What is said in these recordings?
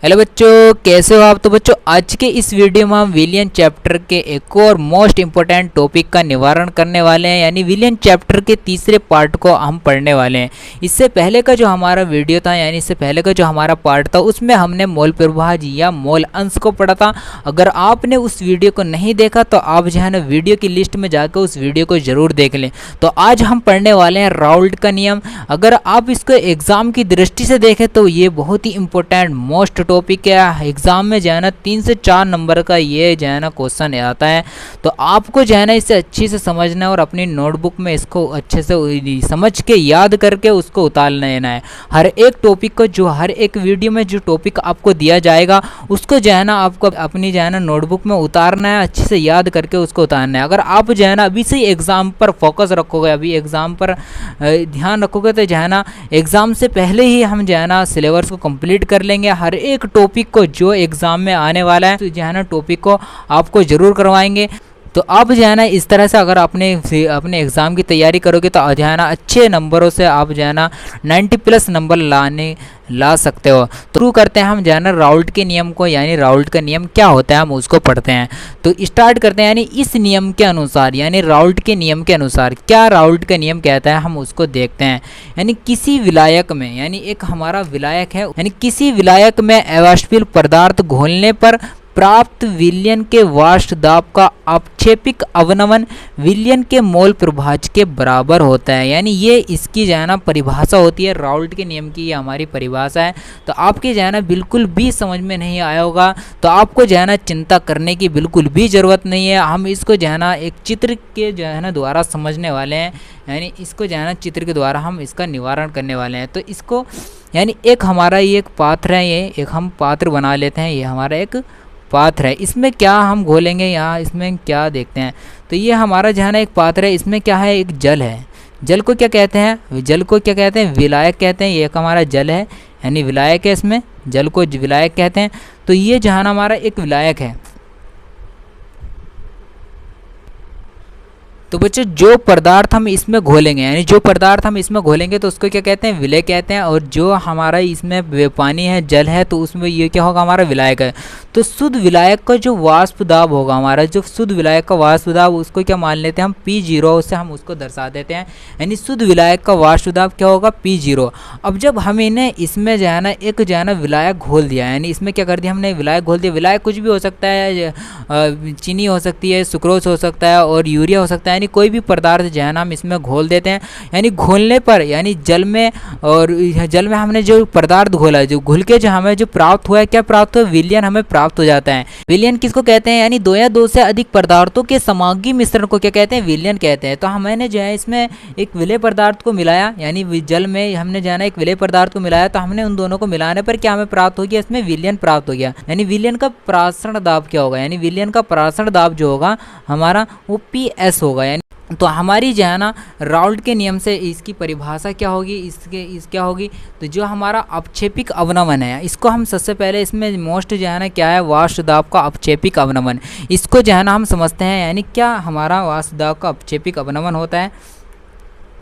Hello बच्चों, कैसे हो आप। तो बच्चों आज के इस वीडियो में हम विलियन चैप्टर के एक और मोस्ट इम्पोर्टेंट टॉपिक का निवारण करने वाले हैं, यानी विलियन चैप्टर के तीसरे पार्ट को हम पढ़ने वाले हैं। इससे पहले का जो हमारा वीडियो था, यानी इससे पहले का जो हमारा पार्ट था, उसमें हमने मोल प्रभाज या मोल अंश को पढ़ा था। अगर आपने उस वीडियो को नहीं देखा तो आप जो है ना वीडियो की लिस्ट में जाकर उस वीडियो को ज़रूर देख लें। तो आज हम पढ़ने वाले हैं राउल्ट का नियम। अगर आप इसको एग्ज़ाम की दृष्टि से देखें तो ये बहुत ही इंपॉर्टेंट मोस्ट टॉपिक है। एग्जाम में जो है ना 3 से 4 नंबर का ये जो है ना क्वेश्चन आता है। तो आपको जो है ना इसे अच्छी से समझना है और अपनी नोटबुक में इसको अच्छे से समझ के याद करके उसको उतार लेना है। हर एक टॉपिक को, जो हर एक वीडियो में जो टॉपिक आपको दिया जाएगा उसको जो है ना आपको अपनी जो है ना नोटबुक में उतारना है, अच्छे से याद करके उसको उतारना है। अगर आप जो है ना अभी से एग्ज़ाम पर फोकस रखोगे, अभी एग्ज़ाम पर ध्यान रखोगे, तो जो है ना एग्ज़ाम से पहले ही हम जो है ना सिलेबस को कंप्लीट कर लेंगे। हर एक टॉपिक को जो एग्जाम में आने वाला है तो जो है ना टॉपिक को आपको जरूर करवाएंगे। तो आप जो है ना इस तरह से अगर अपने एग्ज़ाम की तैयारी करोगे तो जो है ना अच्छे नंबरों से आप जो है ना 90+ नंबर ला सकते हो। तो शुरू करते हैं हम जो है ना राउल्ट के नियम को, यानी राउल्ट का नियम क्या होता है हम उसको पढ़ते हैं। तो स्टार्ट करते हैं, यानी इस नियम के अनुसार, यानी राउल्ट के नियम के अनुसार क्या राउल्ट का नियम कहता है हम उसको देखते हैं। यानी किसी विलायक में, यानी एक हमारा विलायक है, यानी किसी विलायक में अवाष्पीय पदार्थ घोलने पर प्राप्त विलयन के वाष्प दाब का अपक्षेपिक अवनमन विलयन के मोल प्रभाज के बराबर होता है। यानी ये इसकी जो है ना परिभाषा होती है, राउल्ट के नियम की ये हमारी परिभाषा है। तो आपके जो है ना बिल्कुल भी समझ में नहीं आया होगा तो आपको जो है ना चिंता करने की बिल्कुल भी ज़रूरत नहीं है। हम इसको जो है ना एक चित्र के जो है ना द्वारा समझने वाले हैं, यानी इसको जो है ना चित्र के द्वारा हम इसका निवारण करने वाले हैं। तो इसको यानी एक हमारा ये एक पात्र है, ये एक हम पात्र बना लेते हैं, ये हमारा एक पात्र है। इसमें क्या हम घोलेंगे, यहाँ इसमें क्या देखते हैं। तो ये हमारा जो है ना एक पात्र है, इसमें क्या है, एक जल है। जल को क्या कहते हैं, जल को क्या कहते हैं, विलायक कहते हैं। ये एक हमारा जल है, यानी विलायक है, इसमें जल को विलायक कहते हैं। तो ये जो है ना हमारा एक विलायक है। तो बच्चों जो पदार्थ हम इसमें घोलेंगे, यानी जो पदार्थ हम इसमें घोलेंगे तो उसको क्या कहते हैं, विलय कहते हैं। और जो हमारा इसमें पानी है, जल है, तो उसमें ये क्या होगा, हमारा विलायक है। तो शुद्ध विलायक का जो वाष्प दाब होगा, हमारा जो शुद्ध विलायक का वाष्प दाब, उसको क्या मान लेते हैं हम, P0 से हम उसको दर्शा देते हैं। यानी शुद्ध विलायक का वाष्प दाब क्या होगा, P0। अब जब हम इन्हें इसमें जो है ना एक जो है ना विलायक घोल दिया, यानी इसमें क्या कर दिया हमने, विलायक घोल दिया। विलायक कुछ भी हो सकता है, चीनी हो सकती है, सुक्रोज हो सकता है और यूरिया हो सकता है, यानी कोई भी पदार्थ जो है ना हम इसमें घोल देते हैं। यानी घोलने पर, यानी जल में, और जल में हमने जो पदार्थ घोला, जो घुल के जो हमें जो प्राप्त हुआ है, क्या प्राप्त हुआ, विलयन हमें प्राप्त हो जाता है। विलयन किसको कहते हैं, यानी 2 या 2 से अधिक पदार्थों के समांगी मिश्रण को क्या कहते हैं, विलयन कहते हैं। तो हमने जो है इसमें एक विलय पदार्थ को मिलाया, यानी जल में हमने जो है ना एक विलय पदार्थ को मिलाया, तो हमने उन दोनों को मिलाने पर क्या हमें प्राप्त हो गया, इसमें विलयन प्राप्त हो गया। यानी विलयन का प्रासरण दाब क्या होगा, यानी विलयन का प्रासरण दाब जो होगा हमारा वो PS होगा। यानी तो हमारी जो है ना राउल्ट के नियम से इसकी परिभाषा क्या होगी, इस क्या होगी, तो जो हमारा अपक्षेपिक अवनमन है, इसको हम सबसे पहले इसमें मोस्ट जो है ना क्या है, वाष्प दाब का अपक्षेपिक अवनमन, इसको जो है ना हम समझते हैं। यानी क्या हमारा वाष्प दाब का अपक्षेपिक अवनमन होता है,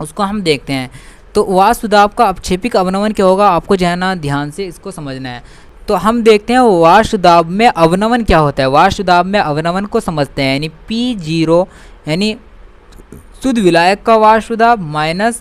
उसको हम देखते हैं। तो वाष्प दाब का अपक्षेपिक अवनमन क्या होगा, आपको जो है ना ध्यान से इसको समझना है। तो हम देखते हैं वाष्प दाब में अवनमन क्या होता है। वाष्प दाब में अवनमन को समझते हैं, यानी P0 यानी शुद्ध विलायक का वाष्प दाब माइनस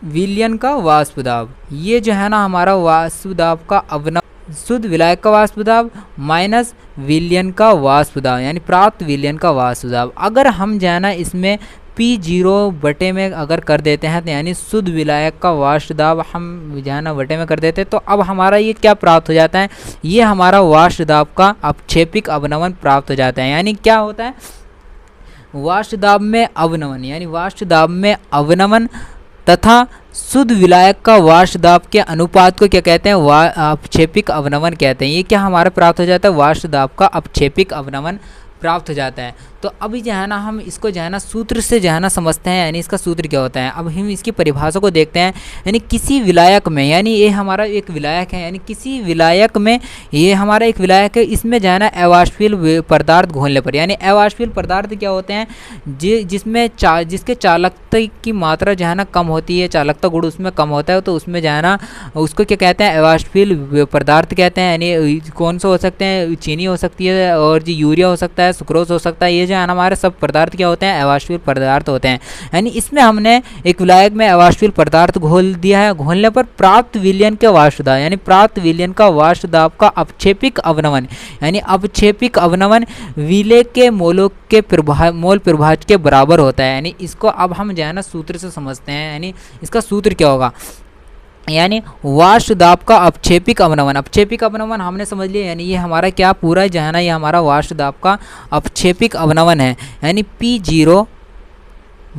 विलयन का वाष्प दाब। ये जो है ना हमारा वाष्प दाब का अवनमन, शुद्ध विलायक का वाष्प दाब माइनस विलयन का वाष्प दाब, यानी प्राप्त विलयन का वाष्प दाब। अगर हम जो है ना इसमें P0 बटे में अगर कर देते हैं, तो यानी शुद्ध विलायक का वाष्प दाब हम जो है ना बटे में कर देते हैं, तो अब हमारा ये क्या प्राप्त हो जाता है, ये हमारा वाष्प दाब का अपक्षेपिक अवनमन प्राप्त हो जाता है। यानी क्या होता है, वाष्प दाब में अवनमन, यानी वाष्प दाब में अवनमन तथा शुद्ध विलायक का वाष्प दाब के अनुपात को क्या कहते हैं, अपक्षेपिक अवनमन कहते हैं। ये क्या हमारा प्राप्त हो जाता है, वाष्प दाब का अपक्षेपिक अवनमन प्राप्त हो जाता है। तो अभी जो है ना हम इसको जो है ना सूत्र से जो है ना समझते हैं, यानी इसका सूत्र क्या होता है। अब हम इसकी परिभाषा को देखते हैं, यानी किसी विलायक में, यानी ये हमारा एक विलायक है, यानी किसी विलायक में, ये हमारा एक विलायक है, इसमें जो है ना अवाष्पीय पदार्थ घोलने पर, यानी अवाष्पीय पदार्थ क्या होते हैं, जिसमें जिसके चालकता की मात्रा जो है ना कम होती है, चालकता गुण उसमें कम होता है, तो उसमें जो है ना उसको क्या कहते हैं, अवाष्पीय पदार्थ कहते हैं। यानी कौन सा हो सकते हैं, चीनी हो सकती है, और जो यूरिया हो सकता है, सुक्रोज हो सकता है, ये जो है ना हमारे सब पदार्थ क्या होते हैं, अवाष्पीय पदार्थ होते हैं। यानी इसमें हमने एक विलायक में अवाष्पीय पदार्थ घोल दिया है, घोलने पर प्राप्त विलयन के वाष्प दाब, यानी प्राप्त विलयन का वाष्प दाब का अवक्षेपिक अवनमन, यानी अवक्षेपिक अवनमन विलेय के मोलों के मोल प्रभाज के बराबर होता है। यानी इसको अब हम जो है ना सूत्र से समझते हैं, यानी इसका सूत्र क्या होगा, यानी वाष्प दाब का अवक्षेपिक अवनमन, अवक्षेपिक अवनमन हमने समझ लिया, यानी ये हमारा क्या पूरा जो है ना ये हमारा वाष्प दाब का अवक्षेपिक अवनमन है। यानी P0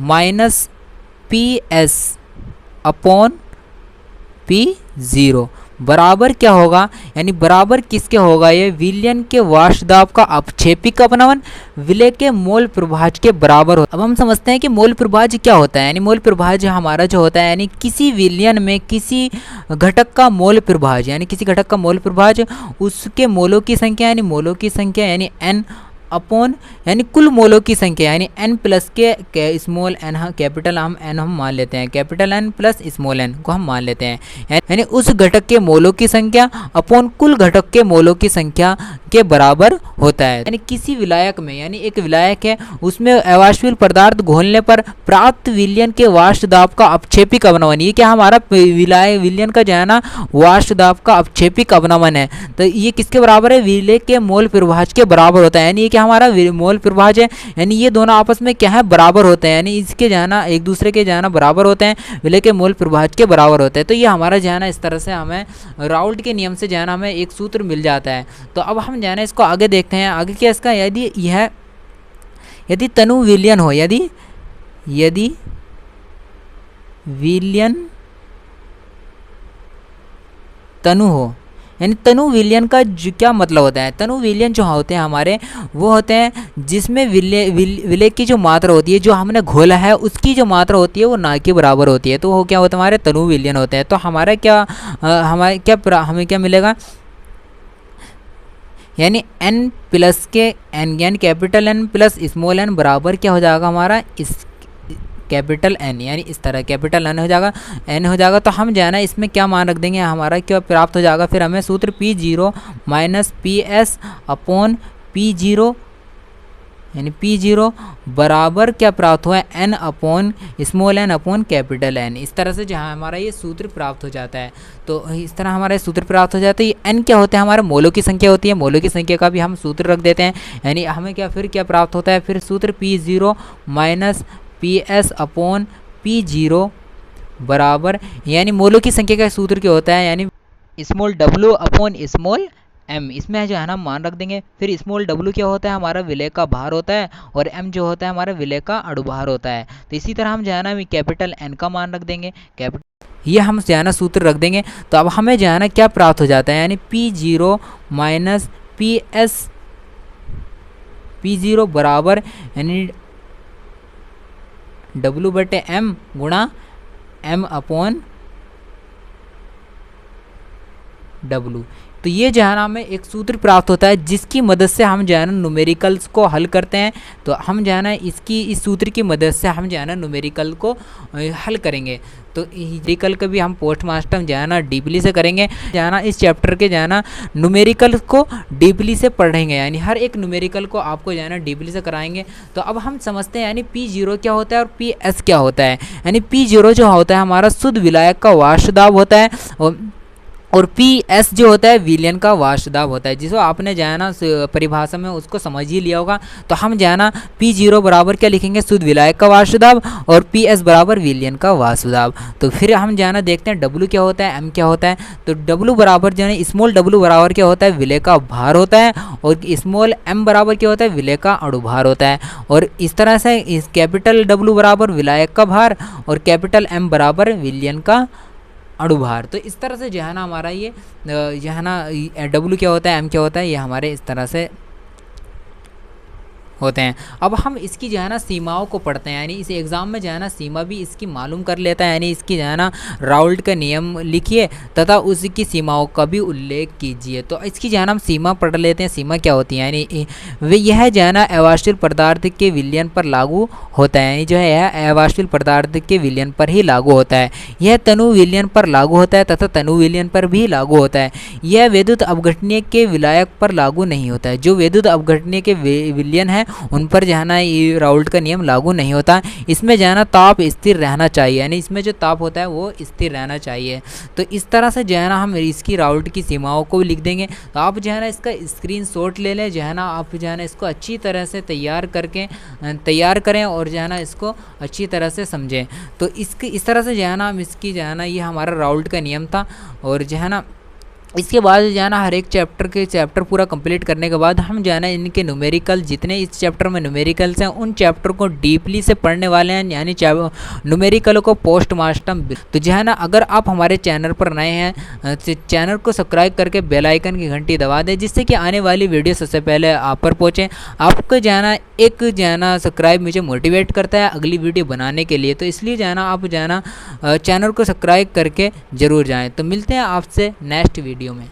minus PS upon P0 बराबर क्या होगा, यानी बराबर किसके होगा, ये विलयन के वाष्प दाब का अवक्षेपिक अवनमन विलेय के मोल प्रभाज के बराबर हो। अब हम समझते हैं कि मोल प्रभाज क्या होता है। यानी मोल प्रभाज हमारा जो होता है, यानी किसी विलयन में किसी घटक का मोल प्रभाज, यानी किसी घटक का मोल प्रभाज उसके मोलों की संख्या, यानी मोलों की संख्या, यानी n अपॉन, यानी कुल मोलों की संख्या, यानी n प्लस के स्मॉल n, कैपिटल n हम मान लेते हैं, capital N plus small n को हम मान लेते हैं, यानी उस घटक के मोलों की संख्या अपॉन कुल घटक के मोलों की संख्या के बराबर होता है। यानी किसी विलायक में, यानी एक विलायक है, उसमें अवाष्पीय पदार्थ घोलने पर प्राप्त विलयन के वाष्प दाब का अवक्षेपिक अवनमन, ये क्या हमारा विलयन का जो है ना वाष्प दाब का अवक्षेपिक अवनमन है, तो ये किसके बराबर है, विलेय के मोल प्रभाज के बराबर होता है। यानी हमारा मोल प्रभाज है, यानी ये दोनों आपस में क्या है, बराबर होते हैं, यानी इसके जो है ना एक दूसरे के जो है ना बराबर होते हैं, विलेय के मोल प्रभाज के बराबर होते हैं। तो ये हमारा जो है ना इस तरह से हमें राउल्ट के नियम से जो है ना हमें एक सूत्र मिल जाता है। तो अब हम जो है ना इसको आगे देखते हैं, आगे क्या इसका, यदि तनु विलयन हो, यदि विलयन तनु हो, यानी तनु विलयन का क्या मतलब होता है, तनु विलयन जो होते हैं हमारे वो होते हैं जिसमें विलेय की जो मात्रा होती है, जो हमने घोला है उसकी जो मात्रा होती है वो ना के बराबर होती है, तो वो क्या होता है, हमारे तनु विलयन होते हैं। तो हमारा क्या हमें क्या मिलेगा, यानी n प्लस के n, यानी capital N plus small n बराबर क्या हो जाएगा हमारा, इस कैपिटल N, यानी इस तरह कैपिटल N हो जाएगा। तो हम जो है ना इसमें क्या मान रख देंगे, हमारा क्या प्राप्त हो जाएगा, फिर हमें सूत्र P0 minus PS upon P0, यानी P0 बराबर क्या प्राप्त हुआ है, n upon small n upon capital N। इस तरह से जहाँ हमारा ये सूत्र प्राप्त हो जाता है, तो इस तरह हमारा ये सूत्र प्राप्त हो जाता है। ये n क्या होता है, हमारे मोलों की संख्या होती है, मोलों की संख्या का भी हम सूत्र रख देते हैं, यानी हमें क्या प्राप्त होता है, फिर सूत्र P0 minus PS upon P0 बराबर, यानी मोलों की संख्या का सूत्र क्या होता है, यानी small w upon small m, इसमें जो है ना मान रख देंगे। फिर स्मॉल w क्या होता है, हमारा विलेय का भार होता है, और m जो होता है हमारा विलेय का अणुभार होता है। तो इसी तरह हम जो है ना कैपिटल N का मान रख देंगे, ये हम जो है ना सूत्र रख देंगे। तो अब हमें जो है ना क्या प्राप्त हो जाता है, यानी P0 माइनस P0 बराबर, यानी W बटे M गुणा M अपॉन W। तो ये जो है ना हमें एक सूत्र प्राप्त होता है, जिसकी मदद से हम जो है ना न्यूमेरिकल्स को हल करते हैं। तो हम जो है ना इस सूत्र की मदद से हम जो है ना न्यूमेरिकल को हल करेंगे। तो न्यूमेरिकल का भी हम पोस्ट मास्टर जो है ना डीपली से करेंगे, जो है ना इस चैप्टर के जो है ना न्यूमेरिकल को डीपली से पढ़ेंगे, यानी हर एक न्यूमेरिकल को आपको जो है ना डीपली से कराएंगे। तो अब हम समझते हैं यानी P0 क्या होता है और PS क्या होता है। यानी P0 जो होता है हमारा शुद्ध विलायक का वाष्प दाब होता है, और PS जो होता है विलयन का वाष्प दाब होता है, जिसको आपने जो है ना परिभाषा में उसको समझ ही लिया होगा। तो हम जो है ना P0 बराबर क्या लिखेंगे, शुद्ध विलायक का वाष्प दाब, और PS बराबर विलयन का वाष्प दाब। तो फिर हम जो है ना देखते हैं W क्या होता है, M क्या होता है। तो W बराबर जो है स्मॉल w बराबर क्या होता है, विलेय का भार होता है, और स्मॉल m बराबर क्या होता है, विलेय का अणुभार होता है। और इस तरह से इस कैपिटल W बराबर विलायक का भार, और कैपिटल M बराबर विलयन का अणुभार। तो इस तरह से जो है ना हमारा ये जो है ना W क्या होता है, M क्या होता है, ये हमारे इस तरह से होते हैं। अब हम इसकी जो है ना सीमाओं को पढ़ते हैं, यानी इस एग्ज़ाम में जो है ना सीमा भी इसकी मालूम कर लेता है, यानी इसकी जो है ना राउल्ट का नियम लिखिए तथा उसकी सीमाओं का भी उल्लेख कीजिए। तो इसकी जो है ना हम सीमा पढ़ लेते हैं, सीमा क्या होती है, यानी वे यह जो है ना अवाष्पशील पदार्थ के विलयन पर लागू होता है, यानी जो है यह अवाष्पशील पदार्थ के विलयन पर ही लागू होता है। यह तनु विलयन पर लागू होता है तथा तनु विलयन पर भी लागू होता है। यह विद्युत अपघटनीय के विलायक पर लागू नहीं होता है। जो विद्युत अपघटनीय के विलयन है उन पर जो है ना ये राउल्ट का नियम लागू नहीं होता। इसमें जो है ना ताप स्थिर रहना चाहिए, यानी इसमें जो ताप होता है वो स्थिर रहना चाहिए। तो इस तरह से जो है ना हम इसकी राउल्ट की सीमाओं को भी लिख देंगे। तो आप जो है ना इसका स्क्रीनशॉट ले लें, जो है ना आप जो है ना इसको अच्छी तरह से तैयार करें और जो है ना इसको अच्छी तरह से समझें। तो इस तरह से जो है ना हम इसकी जो है ना ये हमारा राउल्ट का नियम था। और जो है ना इसके बाद जो है ना हर एक चैप्टर पूरा कंप्लीट करने के बाद हम जो है ना इनके न्यूमेरिकल जितने इस चैप्टर में न्यूमेरिकल्स हैं उन चैप्टर को डीपली से पढ़ने वाले हैं, यानी न्यूमेरिकल को पोस्टमार्टम। तो जो है ना अगर आप हमारे चैनल पर नए हैं तो चैनल को सब्सक्राइब करके बेल आइकन की घंटी दबा दें, जिससे कि आने वाली वीडियो सबसे पहले आप पर पहुँचे। आपको जो है ना एक जो है ना सब्सक्राइब मुझे मोटिवेट करता है अगली वीडियो बनाने के लिए। तो इसलिए जो है ना आप जो है ना चैनल को सब्सक्राइब करके ज़रूर जाएँ। तो मिलते हैं आपसे नेक्स्ट वीडियो में।